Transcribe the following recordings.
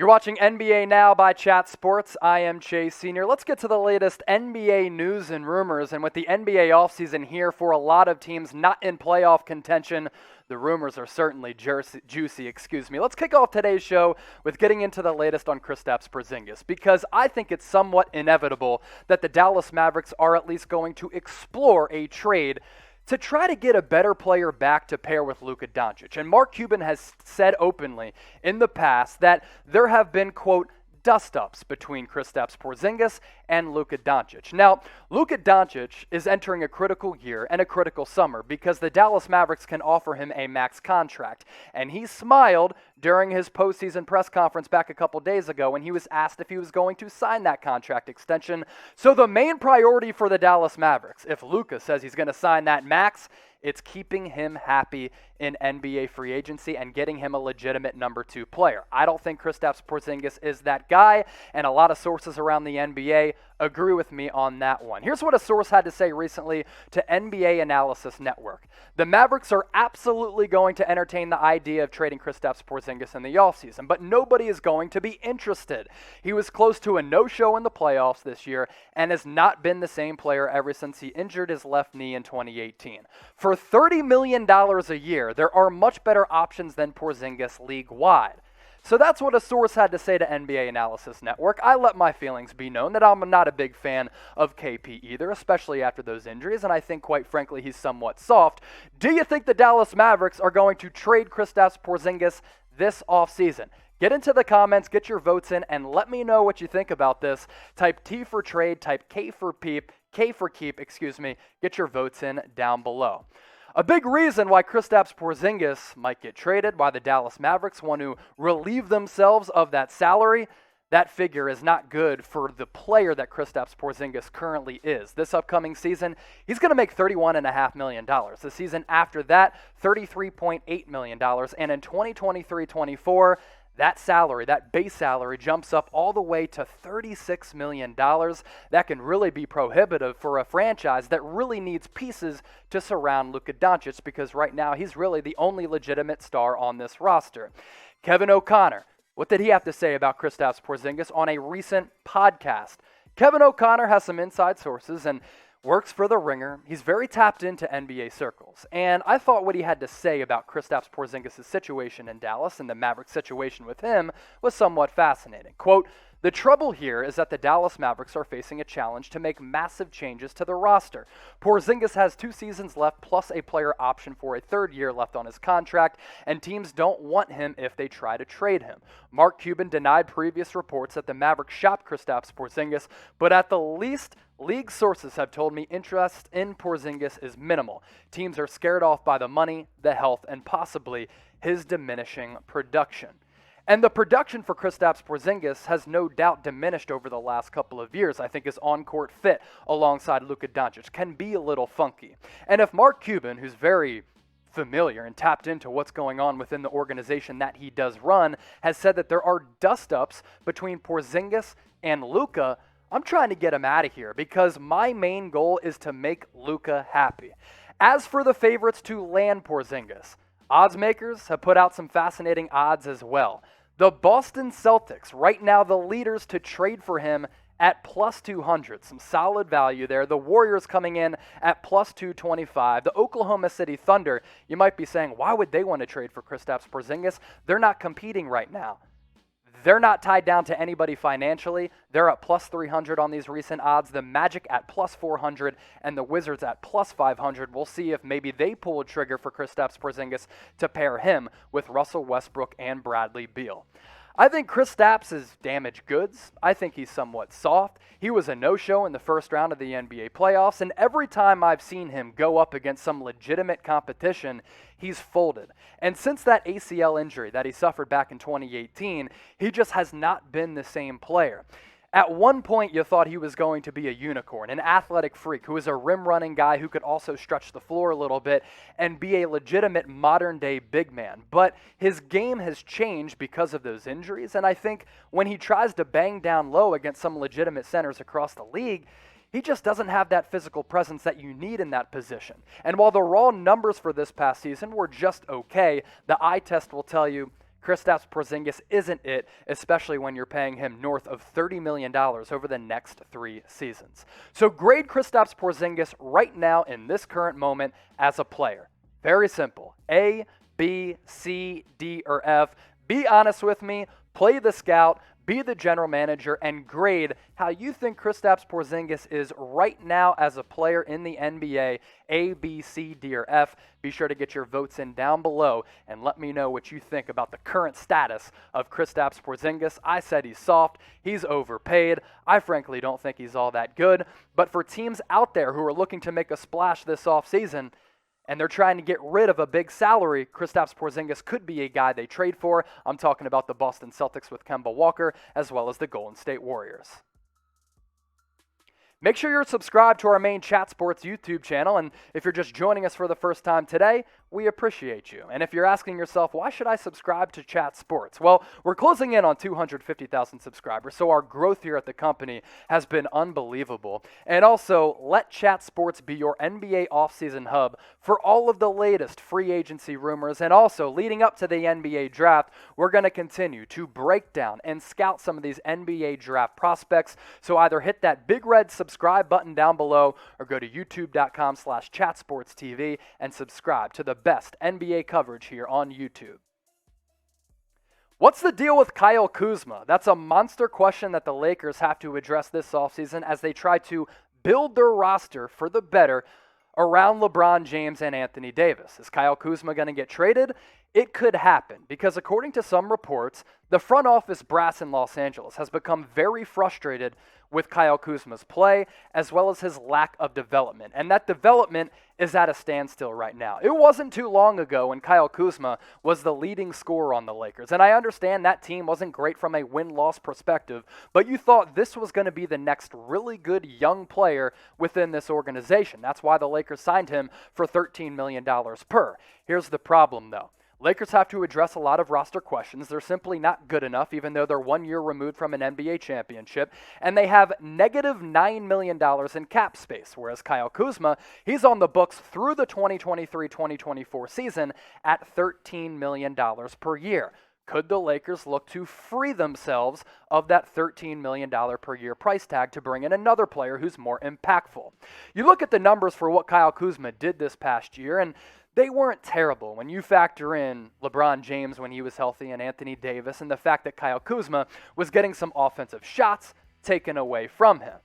You're watching NBA Now by Chat Sports. I am Chase Sr. Let's get to the latest NBA news and rumors. And with the NBA offseason here for a lot of teams not in playoff contention, the rumors are certainly juicy. Let's kick off today's show with getting into the latest on Kristaps Porzingis, because I think it's somewhat inevitable that the Dallas Mavericks are at least going to explore a trade to try to get a better player back to pair with Luka Doncic. And Mark Cuban has said openly in the past that there have been, quote, dust-ups between Kristaps Porzingis and Luka Doncic. Now, Luka Doncic is entering a critical year and a critical summer because the Dallas Mavericks can offer him a max contract. And he smiled during his postseason press conference back a couple days ago when he was asked if he was going to sign that contract extension. So the main priority for the Dallas Mavericks, if Luka says he's going to sign that max, it's keeping him happy in NBA free agency and getting him a legitimate number 2 player. I don't think Kristaps Porzingis is that guy, and a lot of sources around the NBA agree with me on that one. Here's what a source had to say recently to NBA Analysis Network. The Mavericks are absolutely going to entertain the idea of trading Kristaps Porzingis in the offseason, but nobody is going to be interested. He was close to a no-show in the playoffs this year and has not been the same player ever since he injured his left knee in 2018. For $30 million a year, there are much better options than Porzingis league-wide. So that's what a source had to say to NBA Analysis Network. I let my feelings be known that I'm not a big fan of KP either, especially after those injuries, and I think, quite frankly, he's somewhat soft. Do you think the Dallas Mavericks are going to trade Kristaps Porzingis this offseason? Get into the comments, get your votes in, and let me know what you think about this. Type T for trade, type K for keep, get your votes in down below. A big reason why Kristaps Porzingis might get traded, why the Dallas Mavericks want to relieve themselves of that salary, that figure is not good for the player that Kristaps Porzingis currently is. This upcoming season, he's going to make $31.5 million. The season after that, $33.8 million. And in 2023-24, that salary, that base salary, jumps up all the way to $36 million. That can really be prohibitive for a franchise that really needs pieces to surround Luka Doncic, because right now he's really the only legitimate star on this roster. Kevin O'Connor, what did he have to say about Kristaps Porzingis on a recent podcast? Kevin O'Connor has some inside sources and works for The Ringer. He's very tapped into NBA circles. And I thought what he had to say about Kristaps Porzingis' situation in Dallas and the Mavericks situation with him was somewhat fascinating. Quote, "The trouble here is that the Dallas Mavericks are facing a challenge to make massive changes to the roster. Porzingis has 2 seasons left plus a player option for a 3rd year left on his contract, and teams don't want him if they try to trade him. Mark Cuban denied previous reports that the Mavericks shopped Kristaps Porzingis, but at the least, league sources have told me interest in Porzingis is minimal. Teams are scared off by the money, the health, and possibly his diminishing production." And the production for Kristaps Porzingis has no doubt diminished over the last couple of years. I think his on-court fit alongside Luka Doncic can be a little funky. And if Mark Cuban, who's very familiar and tapped into what's going on within the organization that he does run, has said that there are dust-ups between Porzingis and Luka, I'm trying to get him out of here because my main goal is to make Luka happy. As for the favorites to land Porzingis, odds makers have put out some fascinating odds as well. The Boston Celtics, right now the leaders to trade for him at plus 200. Some solid value there. The Warriors coming in at plus 225. The Oklahoma City Thunder, you might be saying, why would they want to trade for Kristaps Porzingis? They're not competing right now. They're not tied down to anybody financially. They're at plus 300 on these recent odds. The Magic at plus 400 and the Wizards at plus 500. We'll see if maybe they pull a trigger for Kristaps Porzingis to pair him with Russell Westbrook and Bradley Beal. I think Kristaps is damaged goods. I think he's somewhat soft. He was a no-show in the first round of the NBA playoffs, and every time I've seen him go up against some legitimate competition, he's folded. And since that ACL injury that he suffered back in 2018, he just has not been the same player. At one point, you thought he was going to be a unicorn, an athletic freak who was a rim-running guy who could also stretch the floor a little bit and be a legitimate modern-day big man. But his game has changed because of those injuries, and I think when he tries to bang down low against some legitimate centers across the league, he just doesn't have that physical presence that you need in that position. And while the raw numbers for this past season were just okay, the eye test will tell you Kristaps Porzingis isn't it, especially when you're paying him north of $30 million over the next 3 seasons. So grade Kristaps Porzingis right now in this current moment as a player. Very simple. A, B, C, D, or F. Be honest with me, play the scout, be the general manager, and grade how you think Kristaps Porzingis is right now as a player in the NBA, A, B, C, D, or F. Be sure to get your votes in down below and let me know what you think about the current status of Kristaps Porzingis. I said he's soft, he's overpaid. I frankly don't think he's all that good, but for teams out there who are looking to make a splash this offseason, and they're trying to get rid of a big salary, Kristaps Porzingis could be a guy they trade for. I'm talking about the Boston Celtics with Kemba Walker, as well as the Golden State Warriors. Make sure you're subscribed to our main Chat Sports YouTube channel, and if you're just joining us for the first time today, we appreciate you. And if you're asking yourself, why should I subscribe to Chat Sports? Well, we're closing in on 250,000 subscribers, so our growth here at the company has been unbelievable. And also, let Chat Sports be your NBA offseason hub for all of the latest free agency rumors. And also, leading up to the NBA draft, we're going to continue to break down and scout some of these NBA draft prospects. So either hit that big red subscribe button down below or go to youtube.com/chatsportstv and subscribe to the best NBA coverage here on YouTube. What's the deal with Kyle Kuzma? That's a monster question that the Lakers have to address this offseason as they try to build their roster for the better around LeBron James and Anthony Davis. Is Kyle Kuzma going to get traded? It could happen because according to some reports, the front office brass in Los Angeles has become very frustrated with Kyle Kuzma's play as well as his lack of development. And that development is at a standstill right now. It wasn't too long ago when Kyle Kuzma was the leading scorer on the Lakers. And I understand that team wasn't great from a win-loss perspective, but you thought this was going to be the next really good young player within this organization. That's why the Lakers signed him for $13 million per. Here's the problem, though. Lakers have to address a lot of roster questions. They're simply not good enough, even though they're 1 year removed from an NBA championship. And they have negative $9 million in cap space, whereas Kyle Kuzma, he's on the books through the 2023-2024 season at $13 million per year. Could the Lakers look to free themselves of that $13 million per year price tag to bring in another player who's more impactful? You look at the numbers for what Kyle Kuzma did this past year, and they weren't terrible when you factor in LeBron James when he was healthy and Anthony Davis and the fact that Kyle Kuzma was getting some offensive shots taken away from him.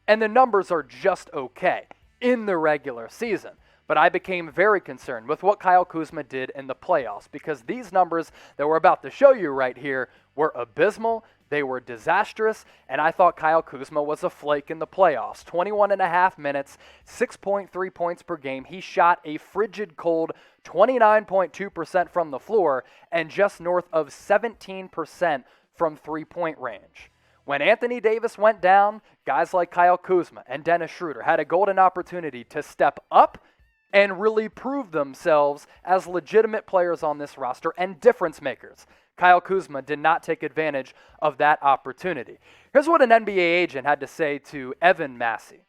And the numbers are just okay in the regular season. But I became very concerned with what Kyle Kuzma did in the playoffs because these numbers that we're about to show you right here were abysmal. They were disastrous, and I thought Kyle Kuzma was a flake in the playoffs. 21.5 minutes, 6.3 points per game. He shot a frigid cold 29.2% from the floor and just north of 17% from three-point range. When Anthony Davis went down, guys like Kyle Kuzma and Dennis Schroeder had a golden opportunity to step up and really prove themselves as legitimate players on this roster and difference makers. Kyle Kuzma did not take advantage of that opportunity. Here's what an NBA agent had to say to Evan Massey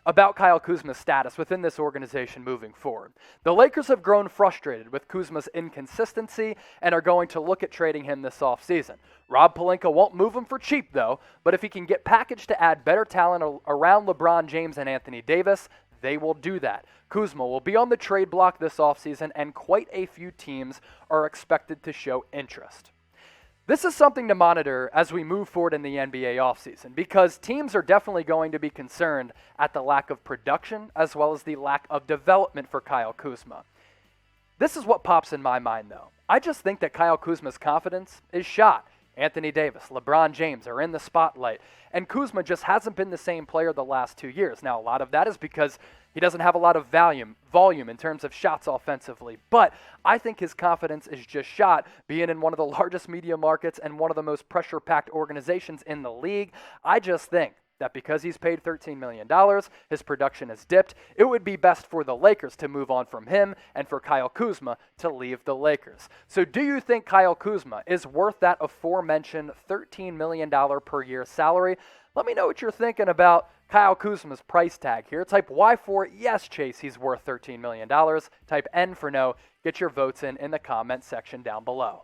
about Kyle Kuzma's status within this organization moving forward. The Lakers have grown frustrated with Kuzma's inconsistency and are going to look at trading him this offseason. Rob Pelinka won't move him for cheap, though, but if he can get packaged to add better talent around LeBron James and Anthony Davis, they will do that. Kuzma will be on the trade block this offseason, and quite a few teams are expected to show interest. This is something to monitor as we move forward in the NBA offseason because teams are definitely going to be concerned at the lack of production as well as the lack of development for Kyle Kuzma. This is what pops in my mind, though. I just think that Kyle Kuzma's confidence is shot. Anthony Davis, LeBron James are in the spotlight, and Kuzma just hasn't been the same player the last 2 years. Now, a lot of that is because he doesn't have a lot of volume in terms of shots offensively, but I think his confidence is just shot being in one of the largest media markets and one of the most pressure-packed organizations in the league. I just think that because he's paid $13 million, his production has dipped, it would be best for the Lakers to move on from him and for Kyle Kuzma to leave the Lakers. So do you think Kyle Kuzma is worth that aforementioned $13 million per year salary? Let me know what you're thinking about Kyle Kuzma's price tag here. Type Y for yes, Chase, he's worth $13 million. Type N for no. Get your votes in the comment section down below.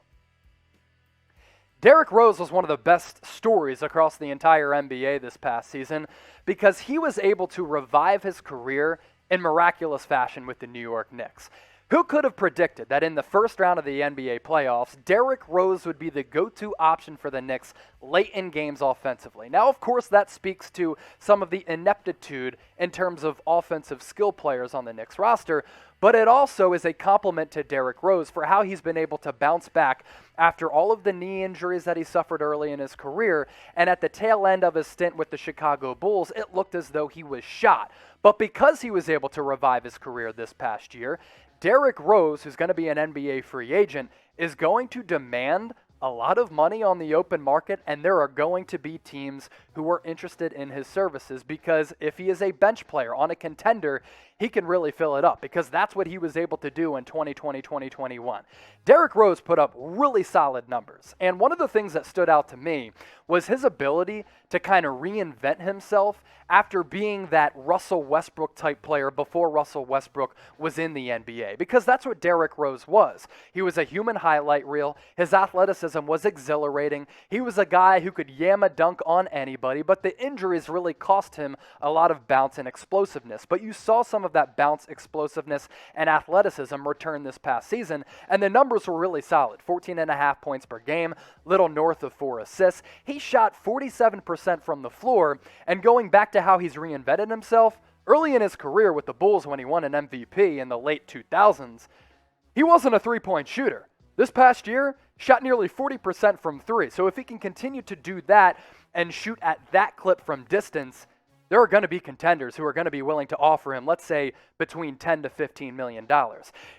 Derrick Rose was one of the best stories across the entire NBA this past season because he was able to revive his career in miraculous fashion with the New York Knicks. Who could have predicted that in the first round of the NBA playoffs, Derrick Rose would be the go-to option for the Knicks late in games offensively? Now, of course, that speaks to some of the ineptitude in terms of offensive skill players on the Knicks roster, but it also is a compliment to Derrick Rose for how he's been able to bounce back after all of the knee injuries that he suffered early in his career, and at the tail end of his stint with the Chicago Bulls, it looked as though he was shot. But because he was able to revive his career this past year, Derrick Rose, who's going to be an NBA free agent, is going to demand a lot of money on the open market, and there are going to be teams who are interested in his services because if he is a bench player on a contender, he can really fill it up because that's what he was able to do in 2020, 2021. Derrick Rose put up really solid numbers, and one of the things that stood out to me was his ability to kind of reinvent himself after being that Russell Westbrook type player before Russell Westbrook was in the NBA, because that's what Derrick Rose was. He was a human highlight reel. His athleticism was exhilarating. He was a guy who could yam a dunk on anybody, but the injuries really cost him a lot of bounce and explosiveness. But you saw some of that bounce, explosiveness, and athleticism return this past season, and the numbers were really solid. 14.5 points per game, little north of 4 assists. He shot 47% from the floor, and going back to how he's reinvented himself, early in his career with the Bulls when he won an MVP in the late 2000s, he wasn't a three-point shooter. This past year, shot nearly 40% from three. So if he can continue to do that and shoot at that clip from distance, there are going to be contenders who are going to be willing to offer him, let's say, between $10 to $15 million.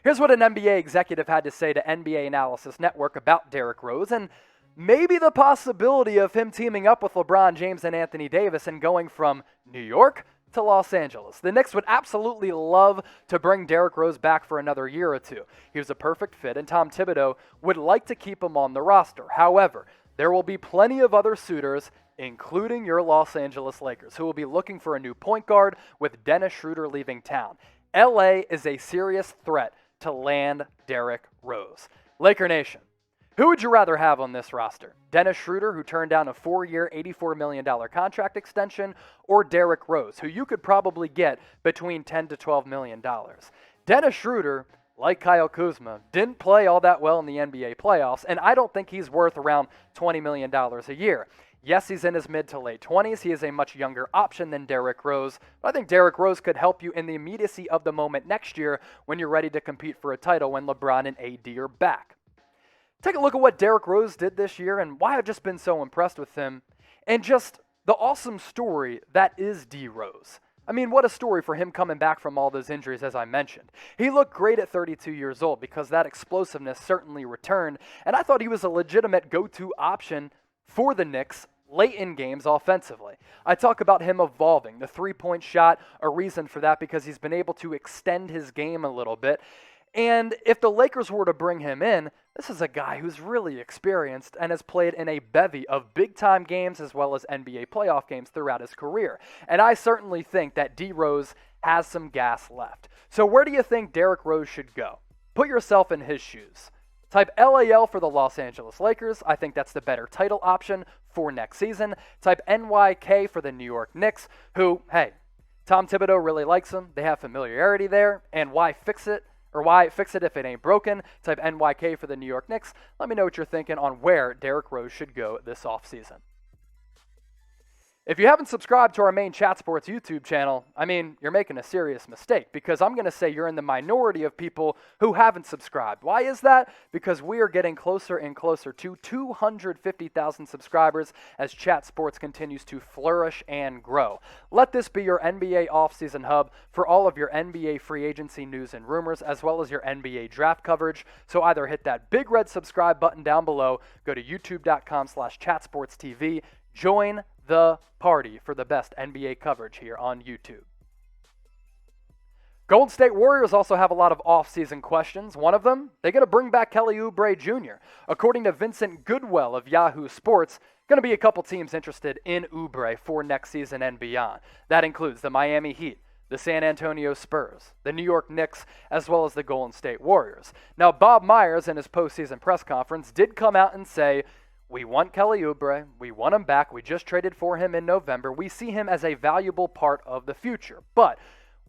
Here's what an NBA executive had to say to NBA Analysis Network about Derrick Rose, and maybe the possibility of him teaming up with LeBron James and Anthony Davis and going from New York to Los Angeles. The Knicks would absolutely love to bring Derrick Rose back for another year or two. He was a perfect fit, and Tom Thibodeau would like to keep him on the roster. However, there will be plenty of other suitors, including your Los Angeles Lakers, who will be looking for a new point guard with Dennis Schroeder leaving town. LA is a serious threat to land Derrick Rose. Laker Nation, who would you rather have on this roster? Dennis Schroeder, who turned down a 4-year, $84 million contract extension, or Derrick Rose, who you could probably get between $10 to $12 million? Dennis Schroeder, like Kyle Kuzma, didn't play all that well in the NBA playoffs, and I don't think he's worth around $20 million a year. Yes, he's in his mid to late 20s. He is a much younger option than Derrick Rose, but I think Derrick Rose could help you in the immediacy of the moment next year when you're ready to compete for a title when LeBron and AD are back. Take a look at what Derrick Rose did this year and why I've just been so impressed with him, and just the awesome story that is D. Rose. I mean, what a story for him coming back from all those injuries, as I mentioned. He looked great at 32 years old because that explosiveness certainly returned, and I thought he was a legitimate go-to option for the Knicks late in games offensively. I talk about him evolving. The three-point shot, a reason for that because he's been able to extend his game a little bit. And if the Lakers were to bring him in, this is a guy who's really experienced and has played in a bevy of big-time games as well as NBA playoff games throughout his career. And I certainly think that D. Rose has some gas left. So where do you think Derrick Rose should go? Put yourself in his shoes. Type LAL for the Los Angeles Lakers. I think that's the better title option for next season. Type NYK for the New York Knicks, who, hey, Tom Thibodeau really likes him. They have familiarity there. And why fix it? Or why fix it if it ain't broken? Type NYK for the New York Knicks. Let me know what you're thinking on where Derrick Rose should go this offseason. If you haven't subscribed to our main Chat Sports YouTube channel, I mean, you're making a serious mistake because I'm going to say you're in the minority of people who haven't subscribed. Why is that? Because we are getting closer and closer to 250,000 subscribers as Chat Sports continues to flourish and grow. Let this be your NBA offseason hub for all of your NBA free agency news and rumors, as well as your NBA draft coverage. So either hit that big red subscribe button down below, go to youtube.com/chatsportstv, join the party for the best NBA coverage here on YouTube. Golden State Warriors also have a lot of off-season questions. One of them, they're going to bring back Kelly Oubre Jr. According to Vincent Goodwell of Yahoo Sports, going to be a couple teams interested in Oubre for next season and beyond. That includes the Miami Heat, the San Antonio Spurs, the New York Knicks, as well as the Golden State Warriors. Now, Bob Myers in his postseason press conference did come out and say, We want Kelly Oubre. We want him back. We just traded for him in November. We see him as a valuable part of the future. But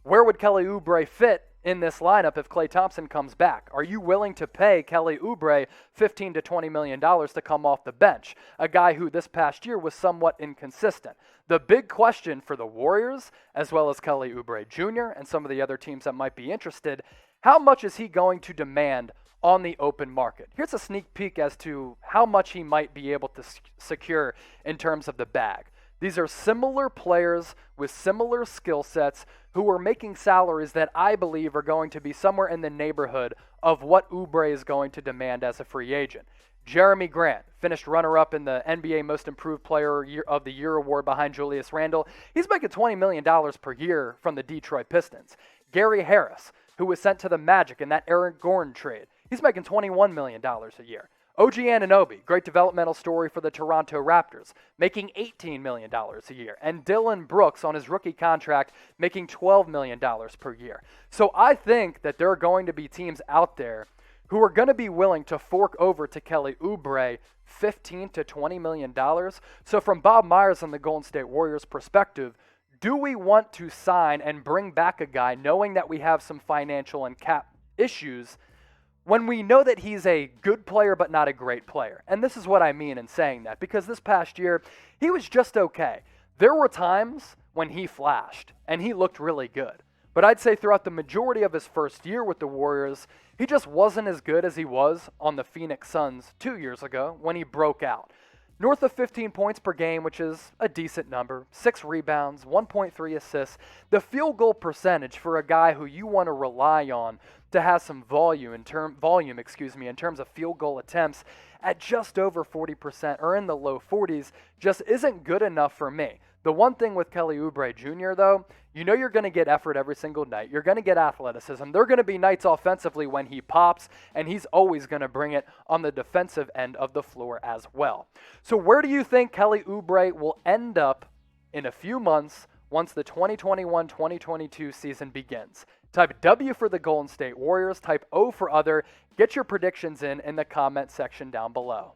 where would Kelly Oubre fit in this lineup if Klay Thompson comes back? Are you willing to pay Kelly Oubre $15 to $20 million to come off the bench? A guy who this past year was somewhat inconsistent. The big question for the Warriors, as well as Kelly Oubre Jr. and some of the other teams that might be interested, how much is he going to demand on the open market? Here's a sneak peek as to how much he might be able to secure in terms of the bag. These are similar players with similar skill sets who are making salaries that I believe are going to be somewhere in the neighborhood of what Oubre is going to demand as a free agent. Jeremy Grant finished runner-up in the NBA Most Improved Player of the Year award behind Julius Randle. He's making $20 million per year from the Detroit Pistons. Gary Harris, who was sent to the Magic in that Eric Gordon trade, he's making $21 million a year. OG Anunoby, great developmental story for the Toronto Raptors, making $18 million a year. And Dylan Brooks on his rookie contract making $12 million per year. So I think that there are going to be teams out there who are going to be willing to fork over to Kelly Oubre $15 to $20 million. So from Bob Myers and the Golden State Warriors perspective, do we want to sign and bring back a guy knowing that we have some financial and cap issues when we know that he's a good player but not a great player? And this is what I mean in saying that, because this past year, he was just okay. There were times when he flashed, and he looked really good. But I'd say throughout the majority of his first year with the Warriors, he just wasn't as good as he was on the Phoenix Suns 2 years ago when he broke out. North of 15 points per game, which is a decent number, 6 rebounds, 1.3 assists. The field goal percentage for a guy who you want to rely on to have some volume in terms of field goal attempts at just over 40% or in the low 40s just isn't good enough for me. The one thing with Kelly Oubre Jr., though, you know you're going to get effort every single night. You're going to get athleticism. There are going to be nights offensively when he pops, and he's always going to bring it on the defensive end of the floor as well. So where do you think Kelly Oubre will end up in a few months once the 2021-2022 season begins? Type W for the Golden State Warriors, type O for other. Get your predictions in the comment section down below.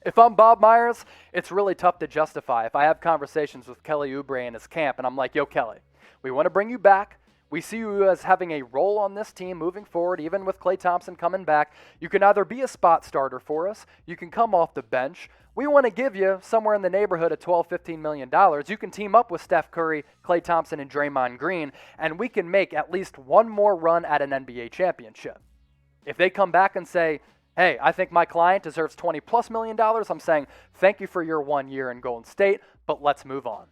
If I'm Bob Myers, it's really tough to justify. If I have conversations with Kelly Oubre and his camp, and I'm like, yo, Kelly, we want to bring you back. We see you as having a role on this team moving forward, even with Klay Thompson coming back. You can either be a spot starter for us. You can come off the bench. We want to give you somewhere in the neighborhood of $12, $15 million. You can team up with Steph Curry, Klay Thompson, and Draymond Green, and we can make at least one more run at an NBA championship. If they come back and say, hey, I think my client deserves $20+ million, I'm saying thank you for your 1 year in Golden State, but let's move on.